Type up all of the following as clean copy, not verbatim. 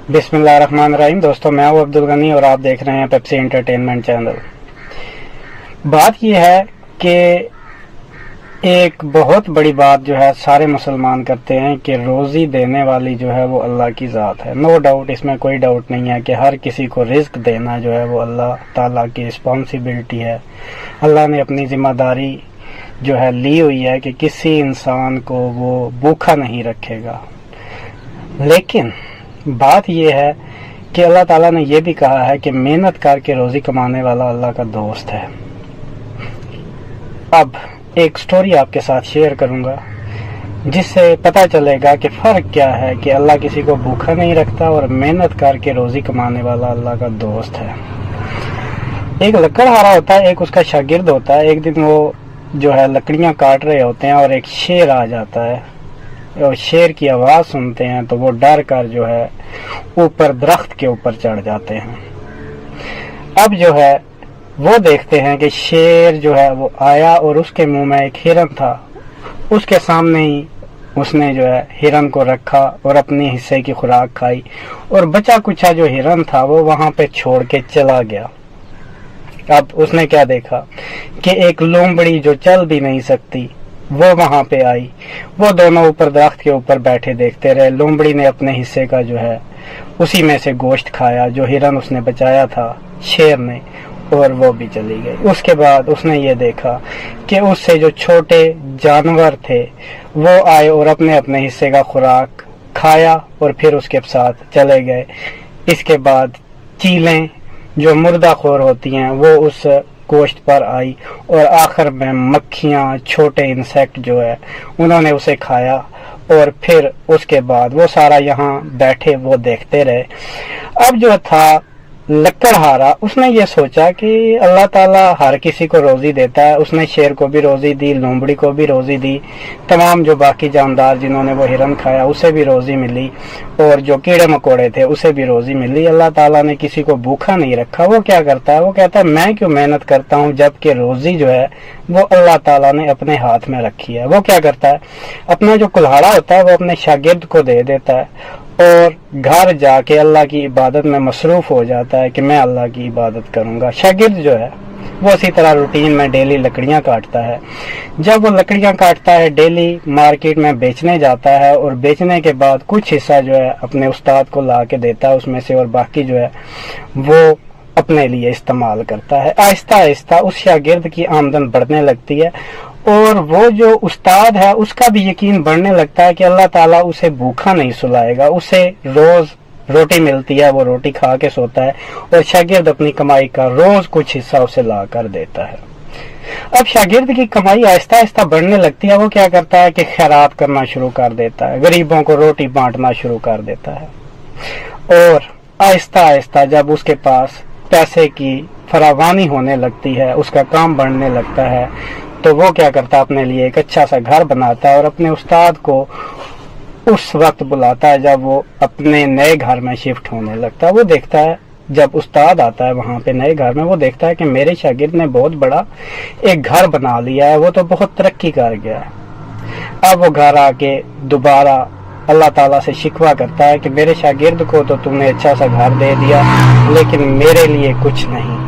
बिस्मिल्लाहिर्रहमानिर्रहीम। दोस्तों, मैं हूं अब्दुल गनी और आप देख रहे हैं पेप्सी एंटरटेनमेंट चैनल। बात यह है कि एक बहुत बड़ी बात जो है सारे मुसलमान करते हैं कि रोज़ी देने वाली जो है वो अल्लाह की ज़ात है। नो डाउट, इसमें कोई डाउट नहीं है कि हर किसी को रिस्क देना जो है वो अल्लाह ताला की रिस्पॉन्सिबिलिटी है। अल्लाह ने अपनी ज़िम्मेदारी जो है ली हुई है कि किसी इंसान को वो भूखा नहीं रखेगा। लेकिन बात यह है कि अल्लाह ताला ने यह भी कहा है कि मेहनत करके रोज़ी कमाने वाला अल्लाह का दोस्त है। अब एक स्टोरी आपके साथ शेयर करूंगा जिससे पता चलेगा कि फ़र्क क्या है कि अल्लाह किसी को भूखा नहीं रखता और मेहनत करके रोज़ी कमाने वाला अल्लाह का दोस्त है। एक लकड़हारा होता है, एक उसका शागिर्द होता है। एक दिन वो जो है लकड़ियां काट रहे होते हैं और एक शेर आ जाता है और शेर की आवाज़ सुनते हैं तो वो डर कर जो है ऊपर दरख्त के ऊपर चढ़ जाते हैं। अब जो है वो देखते हैं कि शेर जो है वो आया और उसके मुंह में एक हिरन था। उसके सामने ही उसने जो है हिरन को रखा और अपने हिस्से की खुराक खाई और बचा कुचा जो हिरन था वो वहां पे छोड़ के चला गया। अब उसने क्या देखा कि एक लोमड़ी जो चल भी नहीं सकती वो वहां पे आई। वो दोनों ऊपर दरख्त के ऊपर बैठे देखते रहे। लोमड़ी ने अपने हिस्से का जो है उसी में से गोश्त खाया जो हिरन उसने बचाया था शेर ने, और वो भी चली गई। उसके बाद उसने ये देखा कि उससे जो छोटे जानवर थे वो आए और अपने अपने हिस्से का खुराक खाया और फिर उसके साथ चले गए। इसके बाद चीलें जो मुर्दाखोर होती हैं वो उस गोश्त पर आई और आखिर में मक्खियां, छोटे इंसेक्ट जो है उन्होंने उसे खाया और फिर उसके बाद वो सारा यहाँ बैठे वो देखते रहे। अब जो था लकड़हारा, उसने ये सोचा कि अल्लाह ताला हर किसी को रोज़ी देता है। उसने शेर को भी रोज़ी दी, लोमड़ी को भी रोज़ी दी, तमाम जो बाकी जानदार जिन्होंने वो हिरन खाया उसे भी रोज़ी मिली और जो कीड़े मकोड़े थे उसे भी रोज़ी मिली। अल्लाह ताला ने किसी को भूखा नहीं रखा। वो क्या करता है, वो कहता है मैं क्यों मेहनत करता हूँ जबकि रोज़ी जो है वो अल्लाह ताला ने अपने हाथ में रखी है। वो क्या करता है, अपना जो कुल्हाड़ा होता है वो अपने शागिर्द को दे देता है और घर जाके अल्लाह की इबादत में मसरूफ हो जाता है कि मैं अल्लाह की इबादत करूंगा। शागिर्द जो है वो इसी तरह रूटीन में डेली लकड़ियां काटता है। जब वो लकड़ियां काटता है डेली मार्केट में बेचने जाता है और बेचने के बाद कुछ हिस्सा जो है अपने उस्ताद को ला के देता है उसमें से, और बाकी जो है वो अपने लिए इस्तेमाल करता है। आहिस्ता आहिस्ता उस शागिर्द की आमदन बढ़ने लगती है और वो जो उस्ताद है उसका भी यकीन बढ़ने लगता है कि अल्लाह ताला उसे भूखा नहीं सुलाएगा। उसे रोज रोटी मिलती है, वो रोटी खा के सोता है और शागिर्द अपनी कमाई का रोज कुछ हिस्सा उसे ला कर देता है। अब शागिर्द की कमाई आहिस्ता आहिस्ता बढ़ने लगती है। वो क्या करता है कि खैरात करना शुरू कर देता है, गरीबों को रोटी बांटना शुरू कर देता है और आहिस्ता आहिस्ता जब उसके पास पैसे की फरावानी होने लगती है, उसका काम बढ़ने लगता है, तो वो क्या करता है अपने लिए एक अच्छा सा घर बनाता है और अपने उस्ताद को उस वक्त बुलाता है जब वो अपने नए घर में शिफ्ट होने लगता है। वो देखता है जब उस्ताद आता है वहां पे नए घर में, वो देखता है कि मेरे शागिर्द ने बहुत बड़ा एक घर बना लिया है, वो तो बहुत तरक्की कर गया है। अब वो घर आके दोबारा अल्लाह ताला से शिकवा करता है कि मेरे शागिर्द को तो तुमने अच्छा सा घर दे दिया लेकिन मेरे लिए कुछ नहीं।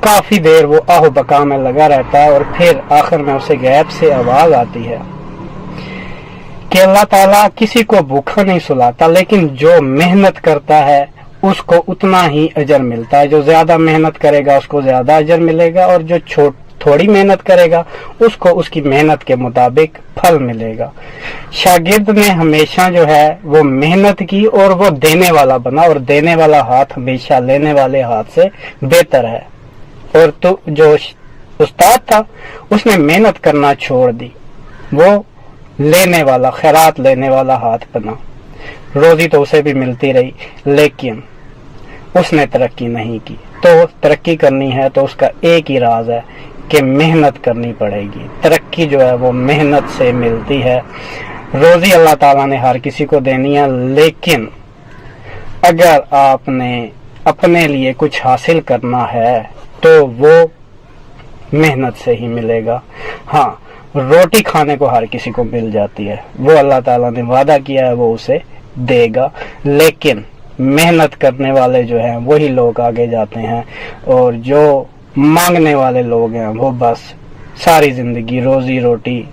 काफी देर वो आहो बका में लगा रहता है और फिर आखिर में उसे गैब से आवाज आती है कि अल्लाह ताला किसी को भूखा नहीं सुलाता, लेकिन जो मेहनत करता है उसको उतना ही अजर मिलता है। जो ज्यादा मेहनत करेगा उसको ज्यादा अजर मिलेगा और जो थोड़ी मेहनत करेगा उसको उसकी मेहनत के मुताबिक फल मिलेगा। शागिर्द ने हमेशा जो है वो मेहनत की और वो देने वाला बना, और देने वाला हाथ हमेशा लेने वाले हाथ से बेहतर है। और तो जो उस्ताद था उसने मेहनत करना छोड़ दी, वो लेने वाला, खैरात लेने वाला हाथ बना। रोजी तो उसे भी मिलती रही लेकिन उसने तरक्की नहीं की। तो तरक्की करनी है तो उसका एक ही राज है कि मेहनत करनी पड़ेगी। तरक्की जो है वो मेहनत से मिलती है। रोजी अल्लाह ताला ने हर किसी को देनी है, लेकिन अगर आपने अपने लिए कुछ हासिल करना है तो वो मेहनत से ही मिलेगा। हाँ, रोटी खाने को हर किसी को मिल जाती है, वो अल्लाह ताला ने वादा किया है वो उसे देगा, लेकिन मेहनत करने वाले जो हैं वही लोग आगे जाते हैं, और जो मांगने वाले लोग हैं वो बस सारी जिंदगी रोजी रोटी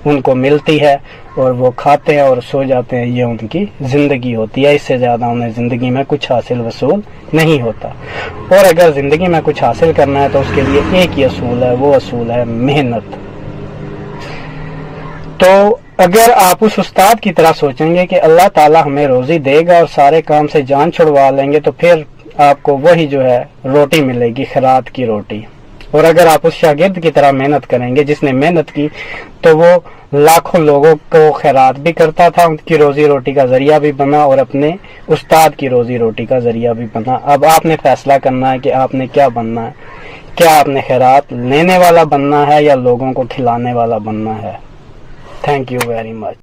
उनको मिलती है और वो खाते हैं और सो जाते हैं, ये उनकी जिंदगी होती है। इससे ज्यादा उन्हें जिंदगी में कुछ हासिल वसूल नहीं होता। और अगर जिंदगी में कुछ हासिल करना है तो उसके लिए एक ही असूल है, वो असूल है मेहनत। तो अगर आप उस उस्ताद की तरह सोचेंगे कि अल्लाह ताला हमें रोजी देगा और सारे काम से जान छुड़वा लेंगे, तो फिर आपको वही जो है रोटी मिलेगी, खैरात की रोटी। और अगर आप उस शागिर्द की तरह मेहनत करेंगे जिसने मेहनत की, तो वो लाखों लोगों को खैरात भी करता था, उनकी रोजी रोटी का जरिया भी बना और अपने उस्ताद की रोजी रोटी का जरिया भी बना। अब आपने फैसला करना है कि आपने क्या बनना है। क्या आपने खैरात लेने वाला बनना है या लोगों को खिलाने वाला बनना है। Thank you very much.